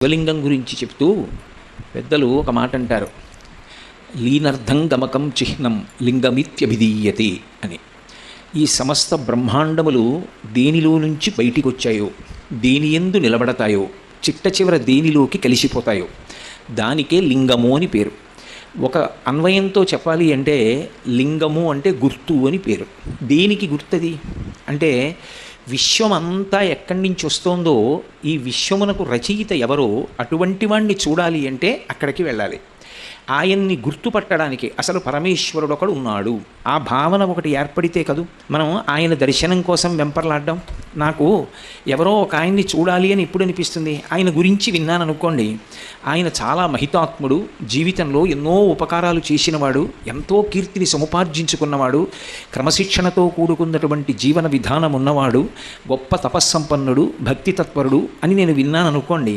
శివలింగం గురించి చెప్తూ పెద్దలు ఒక మాట అంటారు, లీనర్థం గమకం చిహ్నం లింగమిత్యభిధీయతే అని. ఈ సమస్త బ్రహ్మాండములు దేనిలో నుంచి బయటికి వచ్చాయో, దేని యందు నిలబడతాయో, చిట్ట చివర దేనిలోకి కలిసిపోతాయో దానికే లింగము అని పేరు. ఒక అన్వయంతో చెప్పాలి అంటే లింగము అంటే గుర్తు అని పేరు. దేనికి గుర్తది అంటే విశ్వమంతా ఎక్కడి నుంచి వస్తోందో, ఈ విశ్వమునకు రచయిత ఎవరో అటువంటి వాణ్ణి చూడాలి అంటే అక్కడికి వెళ్ళాలి. ఆయన్ని గుర్తుపట్టడానికి అసలు పరమేశ్వరుడు ఒకడు ఉన్నాడు, ఆ భావన ఒకటి ఏర్పడితే కదూ మనం ఆయన దర్శనం కోసం వెంపర్లాడ్డాం. నాకు ఎవరో ఒక ఆయన్ని చూడాలి అని ఎప్పుడు అనిపిస్తుంది? ఆయన గురించి విన్నాను అనుకోండి, ఆయన చాలా మహితాత్ముడు, జీవితంలో ఎన్నో ఉపకారాలు చేసినవాడు, ఎంతో కీర్తిని సముపార్జించుకున్నవాడు, క్రమశిక్షణతో కూడుకున్నటువంటి జీవన విధానం ఉన్నవాడు, గొప్ప తపస్సంపన్నుడు, భక్తి తత్పరుడు అని నేను విన్నాను అనుకోండి.